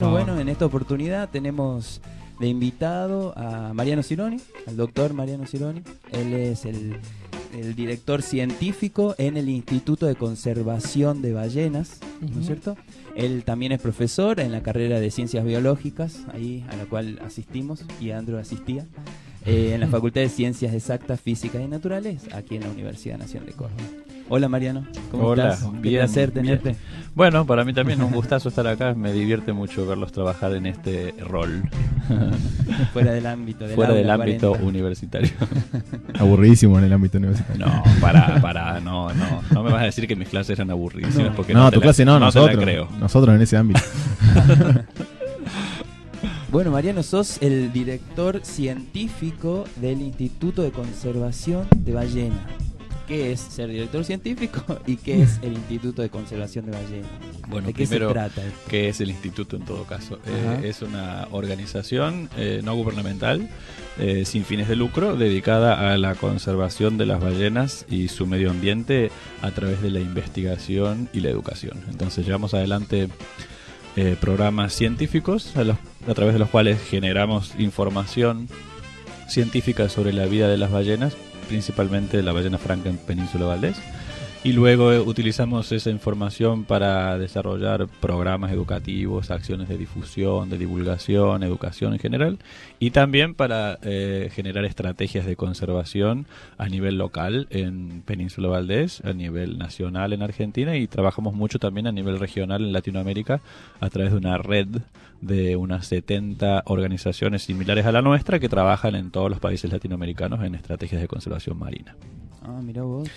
Bueno, en esta oportunidad tenemos de invitado a Mariano Cironi, al doctor Mariano Cironi. Él es el director científico en el Instituto de Conservación de Ballenas, ¿no es cierto? Él también es profesor en la carrera de Ciencias Biológicas, ahí a la cual asistimos y Andrew asistía, en la Facultad de Ciencias Exactas, Físicas y Naturales, aquí en la Universidad Nacional de Córdoba. Hola Mariano, ¿cómo estás? Bien, Qué placer tenerte. Bien. Bueno, para mí también es un gustazo estar acá, me divierte mucho verlos trabajar en este rol. Fuera del ámbito Fuera del ámbito universitario. Aburridísimo en el ámbito universitario. No, no me vas a decir que mis clases eran aburridísimas, porque no, tu clase no, nosotros. Te la creo. Nosotros en ese ámbito. Bueno, Mariano, sos el director científico del Instituto de Conservación de Ballenas. ¿Qué es ser director científico y qué es el Instituto de Conservación de Ballenas? Bueno, ¿De qué primero, se trata esto? ¿qué es el instituto en todo caso? Es una organización no gubernamental sin fines de lucro dedicada a la conservación de las ballenas y su medio ambiente a través de la investigación y la educación. Entonces llevamos adelante programas científicos a través de los cuales generamos información científica sobre la vida de las ballenas, principalmente la ballena franca en Península Valdés, y luego utilizamos esa información para desarrollar programas educativos, acciones de difusión, de divulgación, educación en general, y también para generar estrategias de conservación a nivel local en Península Valdés, a nivel nacional en Argentina, y trabajamos mucho también a nivel regional en Latinoamérica a través de una red de unas 70 organizaciones similares a la nuestra que trabajan en todos los países latinoamericanos en estrategias de conservación marina. Ah, mirá vos.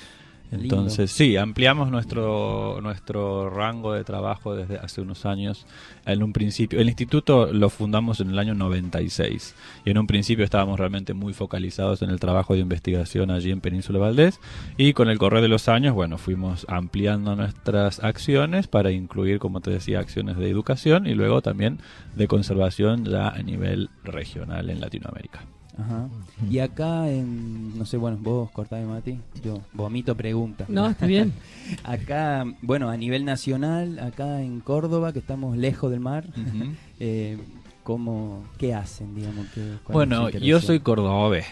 Entonces, sí, ampliamos nuestro rango de trabajo desde hace unos años. En un principio, el instituto lo fundamos en el año 96 y en un principio estábamos realmente muy focalizados en el trabajo de investigación allí en Península Valdés, y con el correr de los años, bueno, fuimos ampliando nuestras acciones para incluir, como te decía, acciones de educación y luego también de conservación ya a nivel regional en Latinoamérica. Ajá. Y acá no sé, bueno, vos cortame, Mati, yo vomito preguntas. No, está bien. Acá, bueno, a nivel nacional, acá en Córdoba, que estamos lejos del mar, ¿qué hacen, digamos? Bueno, yo soy cordobés.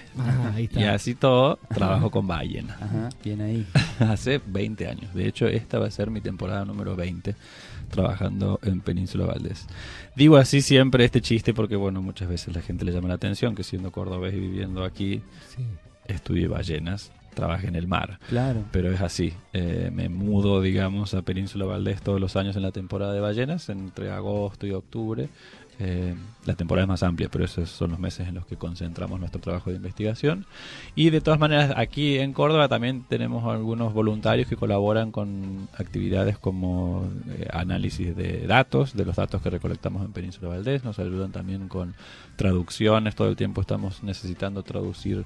Ahí está. Y así todo, trabajo con ballenas. Ajá, bien ahí. Hace 20 años. De hecho, esta va a ser mi temporada número 20 trabajando en Península Valdés. Digo así siempre este chiste porque, bueno, muchas veces la gente le llama la atención que siendo cordobés y viviendo aquí, sí, estudié ballenas, trabajé en el mar. Claro. Pero es así. Me mudo, digamos, a Península Valdés todos los años en la temporada de ballenas, entre agosto y octubre. La temporada es más amplia, pero esos son los meses en los que concentramos nuestro trabajo de investigación. Y de todas maneras, aquí en Córdoba también tenemos algunos voluntarios que colaboran con actividades como análisis de datos, de los datos que recolectamos en Península Valdés. Nos ayudan también con traducciones. Todo el tiempo estamos necesitando traducir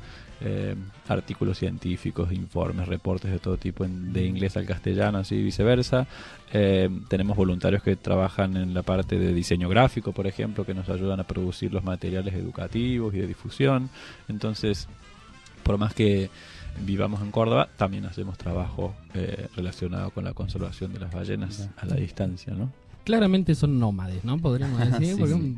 artículos científicos, informes, reportes de todo tipo de inglés al castellano, así y viceversa. Tenemos voluntarios que trabajan en la parte de diseño gráfico, por ejemplo, que nos ayudan a producir los materiales educativos y de difusión. Entonces, por más que vivamos en Córdoba, también hacemos trabajo relacionado con la conservación de las ballenas a la distancia, ¿no? Claramente son nómades, ¿no? Podríamos decir. Sí, porque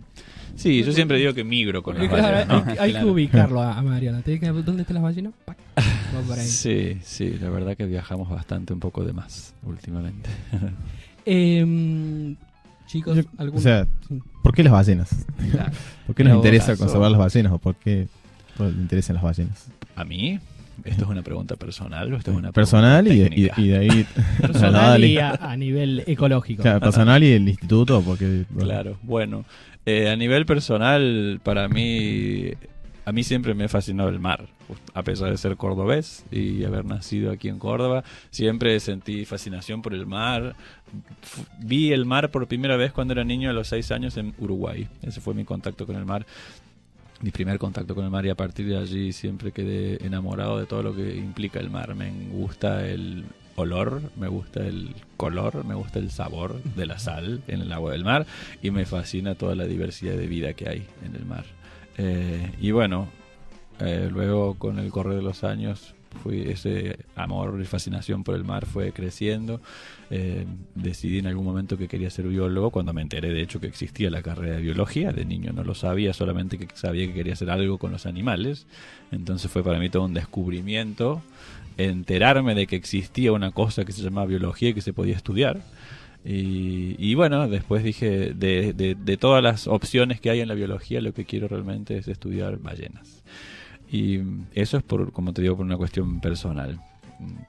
sí, yo siempre digo que migro con las ballenas, ¿no? Hay que ubicarlo a Mariana. ¿Dónde están las ballenas? Va por ahí. Sí, la verdad que viajamos bastante, un poco de más últimamente. Chicos, o sea, ¿por qué las ballenas? Claro. ¿Por qué nos interesa conservar las ballenas o por qué les interesan las ballenas? ¿A mí? ¿Esto es una pregunta personal o esto es una personal pregunta y de ahí personal y a nivel ecológico? Claro, personal y el instituto, porque claro, bueno, a nivel personal, para mí, a mí siempre me ha fascinado el mar, a pesar de ser cordobés y haber nacido aquí en Córdoba, siempre sentí fascinación por el mar. Vi el mar por primera vez cuando era niño a los 6 años en Uruguay. Ese fue mi contacto con el mar. Mi primer contacto con el mar, y a partir de allí siempre quedé enamorado de todo lo que implica el mar. Me gusta el olor, me gusta el color, me gusta el sabor de la sal en el agua del mar y me fascina toda la diversidad de vida que hay en el mar. Y bueno, luego con el correr de los años ese amor y fascinación por el mar fue creciendo. Decidí en algún momento que quería ser biólogo, cuando me enteré de hecho que existía la carrera de biología. De niño no lo sabía, solamente que sabía que quería hacer algo con los animales. Entonces fue para mí todo un descubrimiento enterarme de que existía una cosa que se llamaba biología y que se podía estudiar. Y bueno, después dije, de todas las opciones que hay en la biología, lo que quiero realmente es estudiar ballenas. Y eso es, como te digo, por una cuestión personal.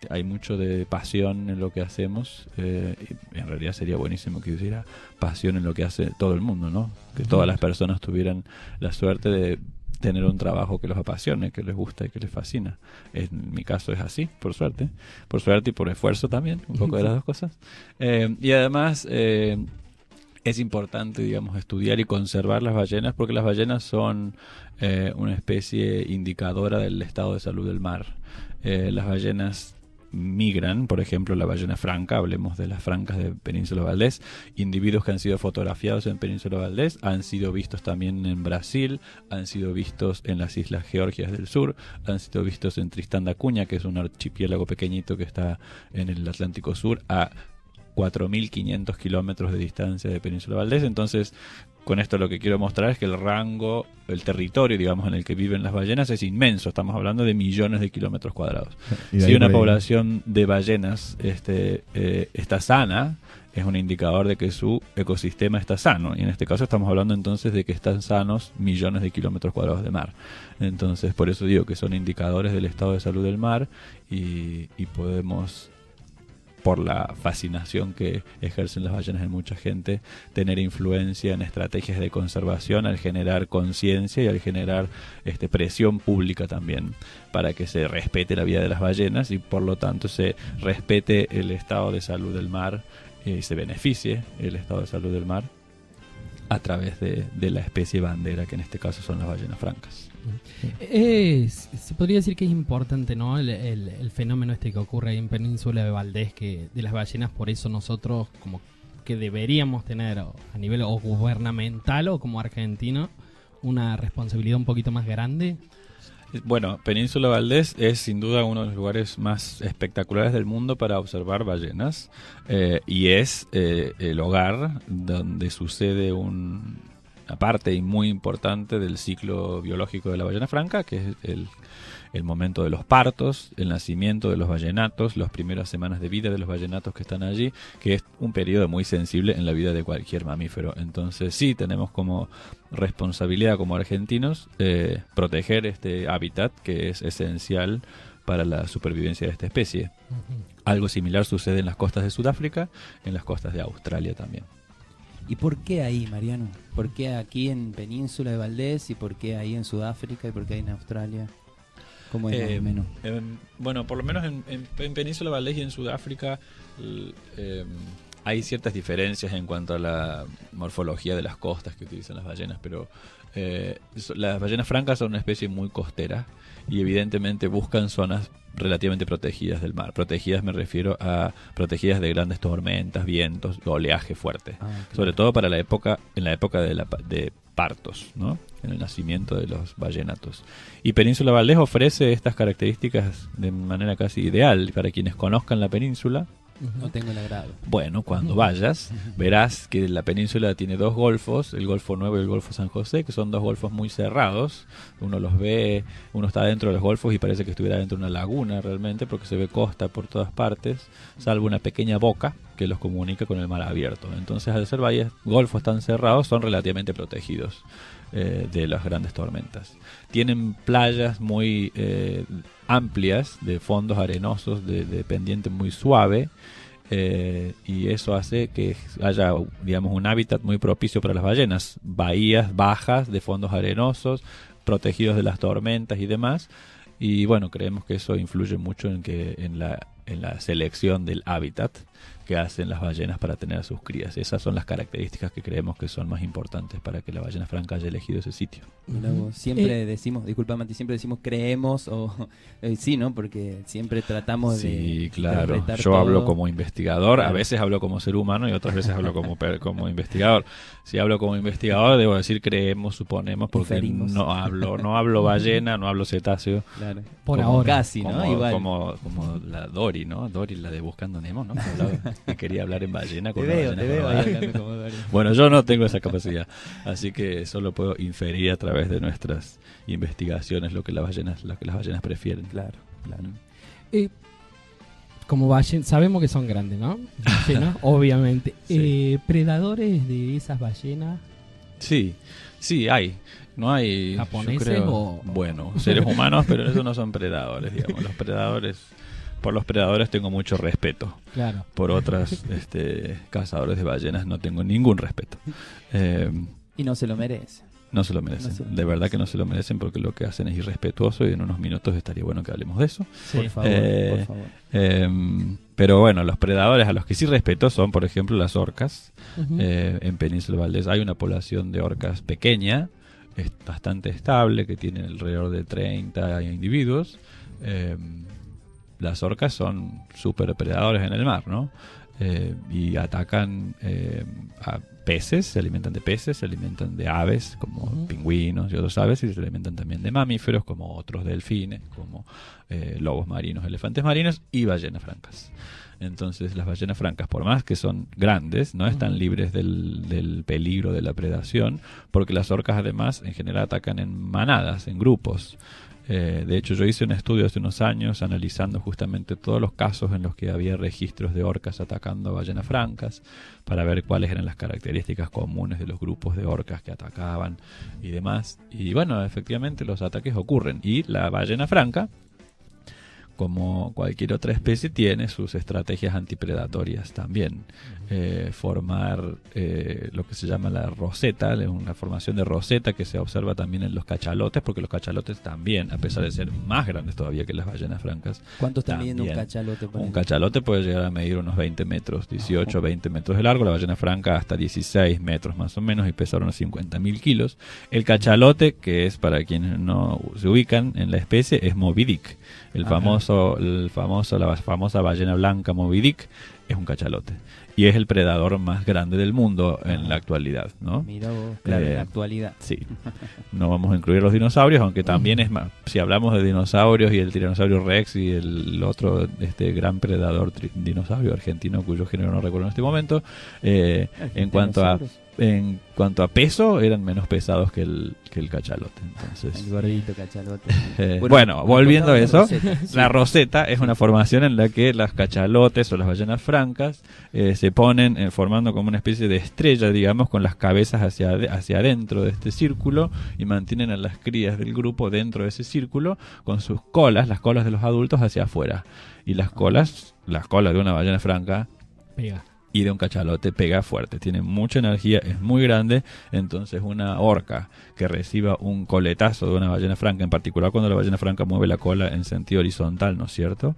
Hay mucho de pasión en lo que hacemos. En realidad sería buenísimo que hubiera pasión en lo que hace todo el mundo, ¿no? Que todas las personas tuvieran la suerte de tener un trabajo que los apasione, que les gusta y que les fascina. En mi caso es así, por suerte y por esfuerzo también, un poco de las dos cosas. Y además es importante, digamos, estudiar y conservar las ballenas, porque las ballenas son una especie indicadora del estado de salud del mar. Las ballenas migran, por ejemplo la ballena franca, hablemos de las francas de Península Valdés, individuos que han sido fotografiados en Península Valdés, han sido vistos también en Brasil, han sido vistos en las Islas Georgias del Sur, han sido vistos en Tristán da Cunha, que es un archipiélago pequeñito que está en el Atlántico Sur, a 4.500 kilómetros de distancia de Península Valdés. Entonces, con esto lo que quiero mostrar es que el rango, el territorio, digamos, en el que viven las ballenas es inmenso. Estamos hablando de millones de kilómetros cuadrados. Si una población de ballenas está sana, es un indicador de que su ecosistema está sano. Y en este caso estamos hablando entonces de que están sanos millones de kilómetros cuadrados de mar. Entonces, por eso digo que son indicadores del estado de salud del mar y podemos, por la fascinación que ejercen las ballenas en mucha gente, tener influencia en estrategias de conservación al generar conciencia y al generar presión pública también para que se respete la vida de las ballenas y por lo tanto se respete el estado de salud del mar y se beneficie el estado de salud del mar a través de la especie bandera, que en este caso son las ballenas francas. Se podría decir que es importante, ¿no? El fenómeno que ocurre ahí en Península de Valdés, que de las ballenas, por eso nosotros como que deberíamos tener a nivel o gubernamental o como argentino una responsabilidad un poquito más grande. Bueno, Península Valdés es sin duda uno de los lugares más espectaculares del mundo para observar ballenas y es el hogar donde sucede una parte muy importante del ciclo biológico de la ballena franca, que es el momento de los partos, el nacimiento de los ballenatos, las primeras semanas de vida de los ballenatos que están allí, que es un periodo muy sensible en la vida de cualquier mamífero. Entonces sí, tenemos como responsabilidad como argentinos proteger este hábitat que es esencial para la supervivencia de esta especie. Algo similar sucede en las costas de Sudáfrica, en las costas de Australia también. ¿Y por qué ahí, Mariano? ¿Por qué aquí en Península de Valdés y por qué ahí en Sudáfrica y por qué ahí en Australia? ¿Cómo es más o menos? Bueno, por lo menos en Península Valdés y en Sudáfrica hay ciertas diferencias en cuanto a la morfología de las costas que utilizan las ballenas, pero las ballenas francas son una especie muy costera y evidentemente buscan zonas relativamente protegidas del mar. Protegidas me refiero a protegidas de grandes tormentas, vientos, oleaje fuerte. Claro. Sobre todo para en la época de partos, ¿no? En el nacimiento de los ballenatos. Y Península Valdés ofrece estas características de manera casi ideal para quienes conozcan la península. No tengo el agrado. Bueno, cuando vayas, verás que la península tiene dos golfos, el Golfo Nuevo y el Golfo San José, que son dos golfos muy cerrados. Uno los ve, uno está dentro de los golfos y parece que estuviera dentro de una laguna realmente, porque se ve costa por todas partes, salvo una pequeña boca que los comunica con el mar abierto. Entonces, al ser golfos tan cerrados, son relativamente protegidos de las grandes tormentas. Tienen playas muy amplias, de fondos arenosos, de pendiente muy suave, y eso hace que haya, digamos, un hábitat muy propicio para las ballenas. Bahías bajas de fondos arenosos, protegidos de las tormentas y demás. Y bueno, creemos que eso influye mucho en la selección del hábitat. que hacen las ballenas para tener a sus crías. Esas son las características que creemos que son más importantes para que la ballena franca haya elegido ese sitio. Siempre decimos, disculpa Mati, siempre decimos creemos o sí, ¿no? Porque siempre tratamos de Sí, claro. interpretar Yo hablo todo. como investigador, Claro. a veces hablo como ser humano y otras veces hablo como investigador. Si hablo como investigador debo decir creemos, suponemos, porque Inferimos. no hablo ballena, no hablo cetáceo. Claro. Por Como ahora. casi, ¿no? Igual. Como la Dory, ¿no? Dory, la de Buscando Nemo, ¿no? Que hablaba, que quería hablar en ballena con Te una veo ballena ahí jorobada. hablando como Dory. Bueno, yo no tengo esa capacidad, así que solo puedo inferir a través de nuestras investigaciones lo que las ballenas prefieren. Claro, claro. Como ballenas, sabemos que son grandes, ¿no? Ballenas, obviamente. Sí. Predadores de esas ballenas. Sí, hay. No hay, ¿Japoneses yo creo, o...? bueno, seres humanos, pero esos no son predadores, digamos. Por los predadores tengo mucho respeto. Claro. Por otras cazadores de ballenas no tengo ningún respeto. Y no se lo merece. No se lo merecen. No se lo De merecen. verdad que no se lo merecen porque lo que hacen es irrespetuoso y en unos minutos estaría bueno que hablemos de eso. Sí. Por favor, por favor. Pero bueno, los predadores a los que sí respeto son, por ejemplo, las orcas. Ujú. En Península Valdés hay una población de orcas pequeña, es bastante estable, que tiene alrededor de 30 individuos. Las orcas son súper predadores en el mar, ¿no? Y atacan a peces, se alimentan de peces, se alimentan de aves como Ujú. pingüinos y otras aves, y se alimentan también de mamíferos como otros delfines, como lobos marinos, elefantes marinos y ballenas francas. Entonces las ballenas francas, por más que son grandes, no están libres del peligro de la predación, porque las orcas además en general atacan en manadas, en grupos. De hecho, yo hice un estudio hace unos años analizando justamente todos los casos en los que había registros de orcas atacando a ballenas francas para ver cuáles eran las características comunes de los grupos de orcas que atacaban y demás. Y bueno, efectivamente los ataques ocurren. Y la ballena franca, como cualquier otra especie, tiene sus estrategias antipredatorias también. Formar lo que se llama la roseta, una formación de roseta que se observa también en los cachalotes, porque los cachalotes también, a pesar de ser más grandes todavía que las ballenas francas, ¿Cuánto está midiendo un también. cachalote? por Un ahí? cachalote puede llegar a medir unos 20 metros, 18, 20 metros de largo, la ballena franca hasta 16 metros más o menos y pesa unos 50.000 kilos. El cachalote, que es para quienes no se ubican en la especie, es Moby Dick. La famosa ballena blanca Moby Dick es un cachalote. Y es el predador más grande del mundo en la actualidad, ¿no? Mira vos, claro, en la Eh, actualidad. Sí. No vamos a incluir los dinosaurios, aunque también es más. Si hablamos de dinosaurios y el tiranosaurio Rex y el otro gran predador dinosaurio argentino cuyo género no recuerdo en este momento, en cuanto a peso eran menos pesados que el cachalote. Entonces, El gordito cachalote. bueno, volviendo a me eso, contaba la roseta, sí. la roseta es una formación en la que las cachalotes o las ballenas francas se ponen formando como una especie de estrella, digamos, con las cabezas hacia adentro de este círculo y mantienen a las crías del grupo dentro de ese círculo con sus colas, las colas de los adultos hacia afuera. Y las colas de una ballena franca Pega. y de un cachalote pega fuerte, tiene mucha energía, es muy grande. Entonces una orca que reciba un coletazo de una ballena franca, en particular cuando la ballena franca mueve la cola en sentido horizontal, ¿no es cierto?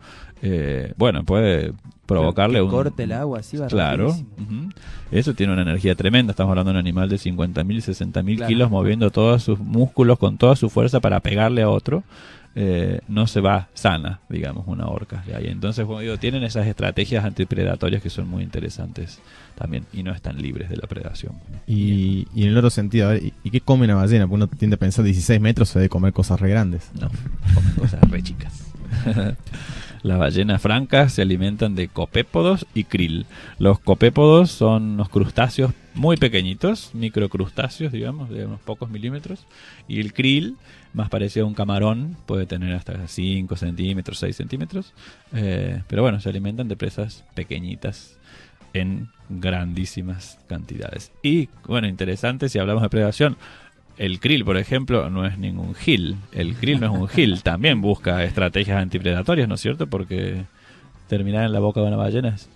Bueno, puede provocarle Que un corte el agua así va claro, rapidísimo. eso tiene una energía tremenda. Estamos hablando de un animal de 50.000, 60.000 Claro. kilos moviendo todos sus músculos con toda su fuerza para pegarle a otro. No se va sana, digamos, una orca de ahí. Entonces, como digo, tienen esas estrategias antipredatorias que son muy interesantes también y no están libres de la predación. Y en el otro sentido, a ver, ¿y qué come una ballena? Porque uno tiende a pensar 16 metros se debe comer cosas re grandes. No, comen cosas re chicas. Las ballenas francas se alimentan de copépodos y krill. Los copépodos son unos crustáceos muy pequeñitos, microcrustáceos, digamos, de unos pocos milímetros. Y el krill, más parecido a un camarón, puede tener hasta 5 centímetros, 6 centímetros. Pero bueno, se alimentan de presas pequeñitas en grandísimas cantidades. Y bueno, interesante, si hablamos de predación, el krill, por ejemplo, no es ningún gil. El krill no es un gil. También busca estrategias antipredatorias, ¿no es cierto? Porque terminar en la boca de una ballena es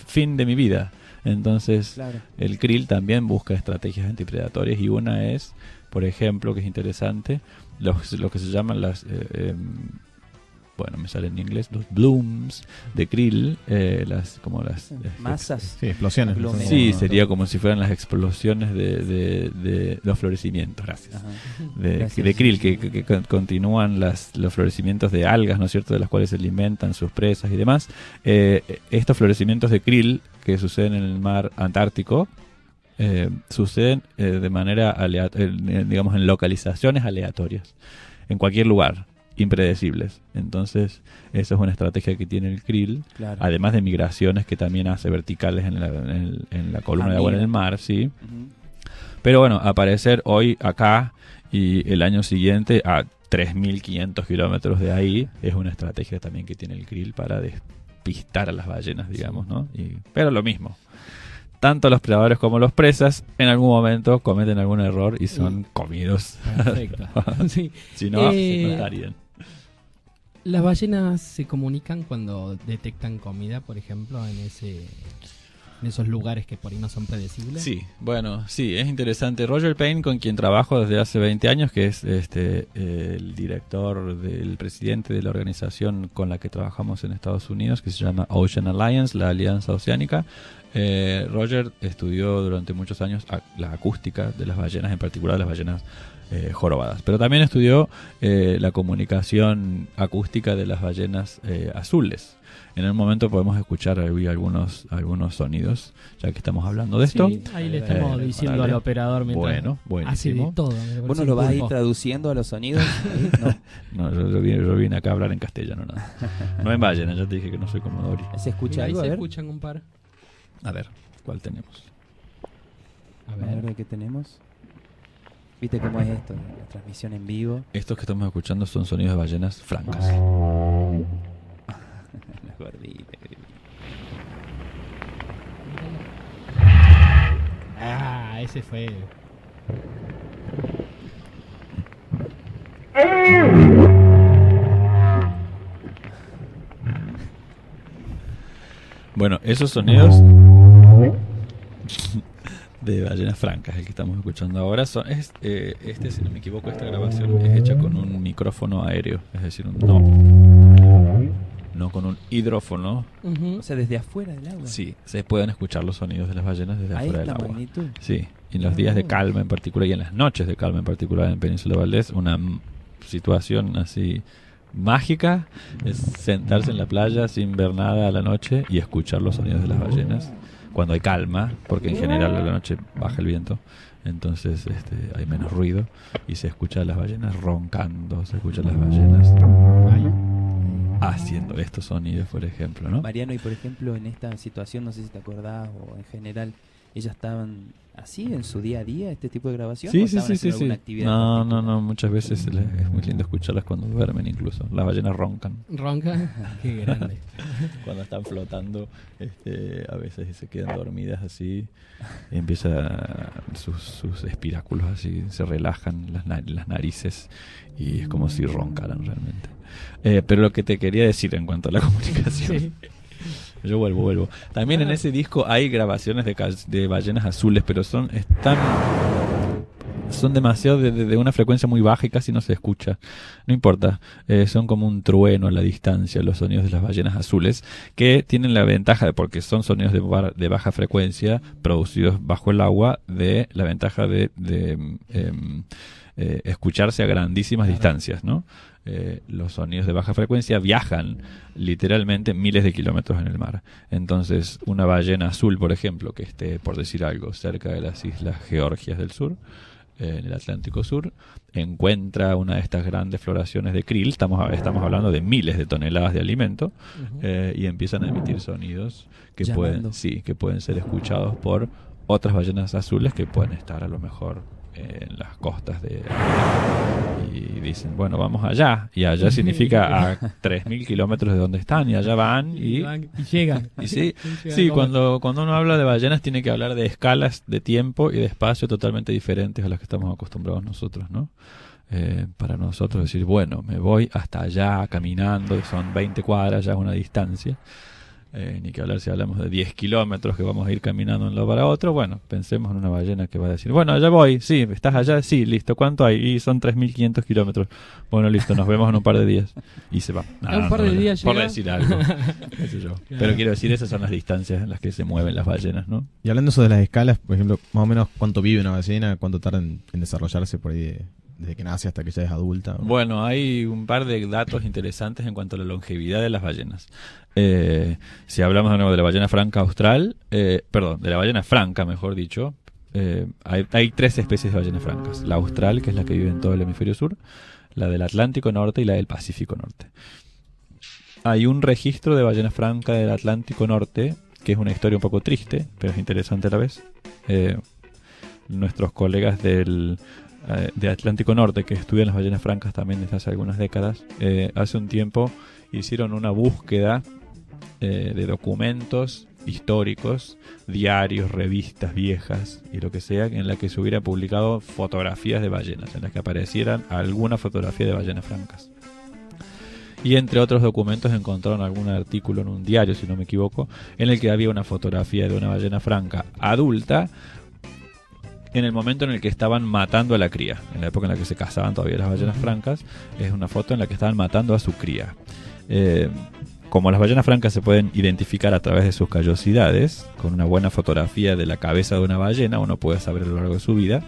fin de mi vida. Entonces, Claro. el krill también busca estrategias antipredatorias y una es, por ejemplo, que es interesante, lo que se llaman bueno, me sale en inglés, los blooms de krill, las masas. Sí, explosiones. Sí, sería como si fueran las explosiones de los florecimientos, gracias. Ajá. De krill, que continúan los florecimientos de algas, ¿no es cierto?, de las cuales se alimentan sus presas y demás. Estos florecimientos de krill que suceden en el mar Antártico, suceden de manera digamos, en localizaciones aleatorias, en cualquier lugar, impredecibles. Entonces, esa es una estrategia que tiene el krill, Claro. además de migraciones que también hace verticales en la columna de agua en el mar, sí. Ujú. Pero bueno, aparecer hoy acá y el año siguiente a 3.500 kilómetros de ahí es una estrategia también que tiene el krill para despistar a las ballenas, digamos, ¿no? Pero lo mismo. Tanto los predadores como los presas en algún momento cometen algún error y son comidos. Perfecto. Sí. Si no, no estarían. ¿Las ballenas se comunican cuando detectan comida, por ejemplo, en esos lugares que por ahí no son predecibles? Sí, bueno, sí, es interesante. Roger Payne, con quien trabajo desde hace 20 años, que es el director, el presidente de la organización con la que trabajamos en Estados Unidos, que se llama Ocean Alliance, la Alianza Oceánica. Roger estudió durante muchos años la acústica de las ballenas, en particular las ballenas jorobadas, pero también estudió la comunicación acústica de las ballenas azules. En el momento podemos escuchar algunos sonidos, ya que estamos hablando de esto. Sí, ahí le estamos diciendo al operador mientras bueno, buenísimo. hace de todo. ¿Vos no lo vas a ir traduciendo a los sonidos? No. No, yo vine acá a hablar en castellano, nada. No en ballena, ya te dije que no soy como Dory. ¿Se escucha Ahí algo? se A ver. escuchan un par. A ver, ¿cuál tenemos? A A ver, ¿qué tenemos? ¿Viste cómo es esto? La transmisión en vivo. Estos que estamos escuchando son sonidos de ballenas francas. Las gorditas. Ah, ese fue. Bueno, esos sonidos de ballenas francas, el que estamos escuchando ahora, si no me equivoco, esta grabación es hecha con un micrófono aéreo, es decir, no con un hidrófono. Ujú. O sea, desde afuera del agua. Sí, se pueden escuchar los sonidos de las ballenas desde Ahí afuera es del la agua. magnitud. Sí, y en los días de calma en particular y en las noches de calma en particular en Península Valdés, una situación así mágica es sentarse en la playa sin ver nada a la noche y escuchar los sonidos de las ballenas cuando hay calma, porque en general a la noche baja el viento, entonces hay menos ruido y se escucha a las ballenas roncando, se escucha a las ballenas Ahí. haciendo estos sonidos, por ejemplo, ¿no? Mariano, y por ejemplo, en esta situación, no sé si te acordás o en general, ellas estaban así en su día a día, este tipo de grabación. Sí, ¿O sí, estaban sí, haciendo sí. alguna actividad No, en particular? muchas veces es muy lindo escucharlas cuando duermen incluso. Las ballenas roncan. Ronca. Qué grande. Cuando están flotando, a veces se quedan dormidas así, y empieza sus espiráculos así, se relajan las narices y es como si roncaran realmente. Pero lo que te quería decir en cuanto a la comunicación, Sí. yo vuelvo. También en ese disco hay grabaciones de ballenas azules, pero son demasiado de una frecuencia muy baja y casi no se escucha. No importa, son como un trueno a la distancia los sonidos de las ballenas azules, que tienen la ventaja, porque son sonidos de baja frecuencia producidos bajo el agua, de la ventaja de escucharse a grandísimas distancias, ¿no? Los sonidos de baja frecuencia viajan literalmente miles de kilómetros en el mar. Entonces, una ballena azul, por ejemplo, que esté, por decir algo, cerca de las islas Georgias del Sur, en el Atlántico Sur, encuentra una de estas grandes floraciones de krill, estamos hablando de miles de toneladas de alimento, y empiezan a emitir sonidos que pueden ser escuchados por otras ballenas azules que pueden estar a lo mejor en las costas y dicen, bueno, vamos allá, y allá significa a 3.000 kilómetros de donde están, y allá van y llegan. y sí, cuando uno habla de ballenas tiene que hablar de escalas de tiempo y de espacio totalmente diferentes a las que estamos acostumbrados nosotros, ¿no? Para nosotros decir, bueno, me voy hasta allá caminando, son 20 cuadras, ya es una distancia. ni que hablar si hablamos de 10 kilómetros que vamos a ir caminando de un lado para otro. Bueno, pensemos en una ballena que va a decir, bueno, allá voy, sí, ¿estás allá? Sí, listo, ¿cuánto hay? Y son 3.500 kilómetros. Bueno, listo, nos vemos en un par de días. Y se va. ¿En un par de días por llega? decir algo, qué sé yo. Pero quiero decir, esas son las distancias en las que se mueven las ballenas, ¿no? Y hablando eso de las escalas, por ejemplo, más o menos cuánto vive una ballena, cuánto tarda en desarrollarse por ahí desde que nace hasta que ya es adulta. Bueno, hay un par de datos interesantes en cuanto a la longevidad de las ballenas. Si hablamos de nuevo de la ballena franca austral, de la ballena franca, mejor dicho, hay 3 especies de ballenas francas. La austral, que es la que vive en todo el hemisferio sur, la del Atlántico Norte y la del Pacífico Norte. Hay un registro de ballena franca del Atlántico Norte, que es una historia un poco triste, pero es interesante a la vez. Nuestros colegas de Atlántico Norte, que estudian las ballenas francas también desde hace algunas décadas, hace un tiempo hicieron una búsqueda de documentos históricos, diarios, revistas viejas y lo que sea, en la que se hubiera publicado fotografías de ballenas, en las que aparecieran alguna fotografía de ballenas francas. Y entre otros documentos encontraron algún artículo en un diario, si no me equivoco, en el que había una fotografía de una ballena franca adulta en el momento en el que estaban matando a la cría. En la época en la que se cazaban todavía las ballenas francas, es una foto en la que estaban matando a su cría. Como las ballenas francas se pueden identificar a través de sus callosidades, con una buena fotografía de la cabeza de una ballena, uno puede saber a lo largo de su vida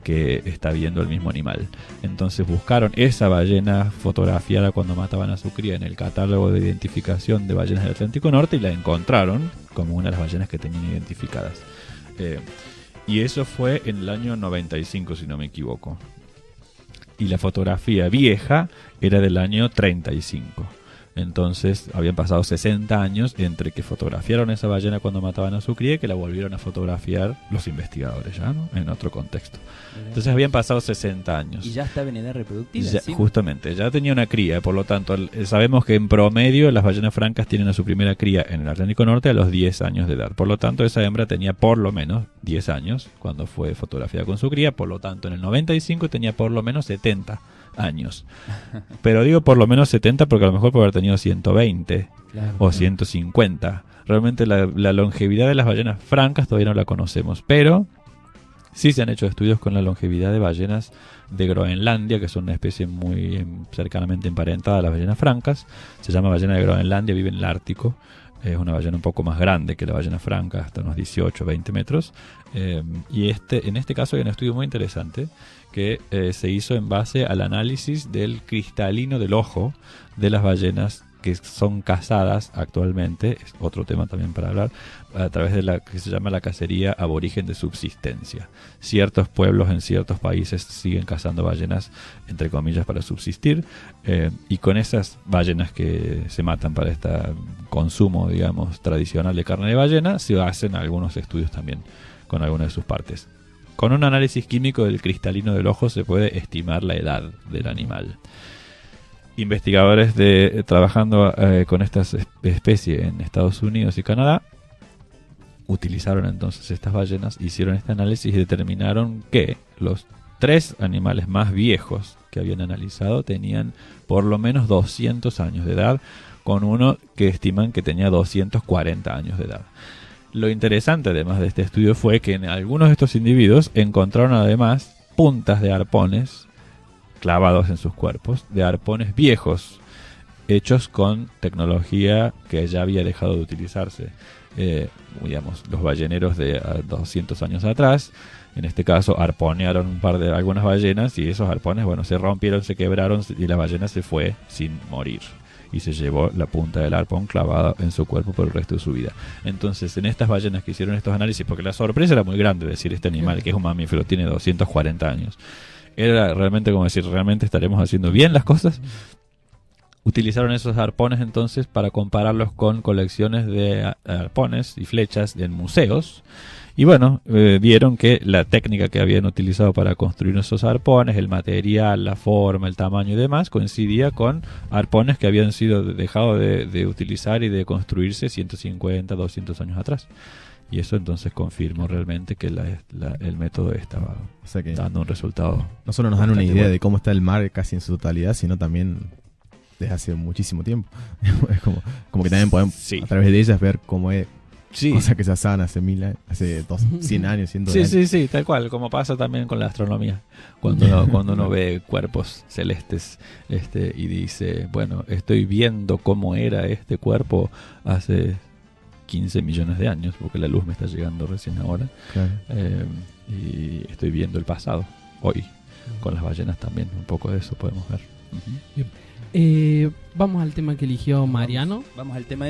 que está viendo el mismo animal. Entonces buscaron esa ballena fotografiada cuando mataban a su cría en el catálogo de identificación de ballenas del Atlántico Norte y la encontraron como una de las ballenas que tenían identificadas. Y eso fue en el año 95, si no me equivoco. Y la fotografía vieja era del año 35. Entonces habían pasado 60 años entre que fotografiaron esa ballena cuando mataban a su cría y que la volvieron a fotografiar los investigadores, ya, ¿no? En otro contexto. Entonces habían pasado 60 años. Y ya estaba en edad reproductiva. Ya, ¿sí? justamente, ya tenía una cría, por lo tanto sabemos que en promedio las ballenas francas tienen a su primera cría en el Atlántico Norte a los 10 años de edad. Por lo tanto, esa hembra tenía por lo menos 10 años cuando fue fotografiada con su cría. Por lo tanto, en el 95 tenía por lo menos 70 años. Pero digo por lo menos 70 porque a lo mejor puede haber tenido 120 o 150. Realmente la longevidad de las ballenas francas todavía no la conocemos, pero sí se han hecho estudios con la longevidad de ballenas de Groenlandia, que son una especie muy cercanamente emparentada a las ballenas francas. Se llama ballena de Groenlandia, vive en el Ártico. Es una ballena un poco más grande que la ballena franca, hasta unos 18 o 20 metros. Y en este caso hay un estudio muy interesante que se hizo en base al análisis del cristalino del ojo de las ballenas que son cazadas actualmente, es otro tema también para hablar, a través de la que se llama la cacería aborigen de subsistencia. Ciertos pueblos en ciertos países siguen cazando ballenas, entre comillas, para subsistir, y con esas ballenas que se matan para este consumo, digamos, tradicional de carne de ballena, se hacen algunos estudios también con algunas de sus partes. Con un análisis químico del cristalino del ojo se puede estimar la edad del animal. Investigadores trabajando con esta especie en Estados Unidos y Canadá utilizaron entonces estas ballenas, hicieron este análisis y determinaron que los 3 animales más viejos que habían analizado tenían por lo menos 200 años de edad, con uno que estiman que tenía 240 años de edad. Lo interesante además de este estudio fue que en algunos de estos individuos encontraron además puntas de arpones clavados en sus cuerpos, de arpones viejos, hechos con tecnología que ya había dejado de utilizarse. Digamos, los balleneros de 200 años atrás, en este caso, arponearon algunas ballenas y esos arpones, bueno, se rompieron, se quebraron y la ballena se fue sin morir. Y se llevó la punta del arpón clavada en su cuerpo por el resto de su vida. Entonces, en estas ballenas que hicieron estos análisis, porque la sorpresa era muy grande decir este animal, que es un mamífero, tiene 240 años. Era realmente como decir, ¿realmente estaremos haciendo bien las cosas? Utilizaron esos arpones entonces para compararlos con colecciones de arpones y flechas en museos. Y bueno, vieron que la técnica que habían utilizado para construir esos arpones, el material, la forma, el tamaño y demás, coincidía con arpones que habían sido dejados de utilizar y de construirse 150, 200 años atrás. Y eso entonces confirmó realmente que el método estaba dando un resultado. No solo nos dan una idea de cómo está el mar casi en su totalidad, sino también desde hace muchísimo tiempo. Es como que también podemos, Sí. a través de ellas, ver cómo es Sí. cosas que se hacían hace 1000 años, hace 100 años, 100 Sí, años. sí, sí, tal cual, como pasa también con la astronomía. Cuando uno ve cuerpos celestes y dice, bueno, estoy viendo cómo era este cuerpo hace 15 millones de años, porque la luz me está llegando recién ahora, Claro. y estoy viendo el pasado, hoy. Con las ballenas también, un poco de eso podemos ver. Ujú. Vamos al tema que eligió Mariano. Vamos al tema de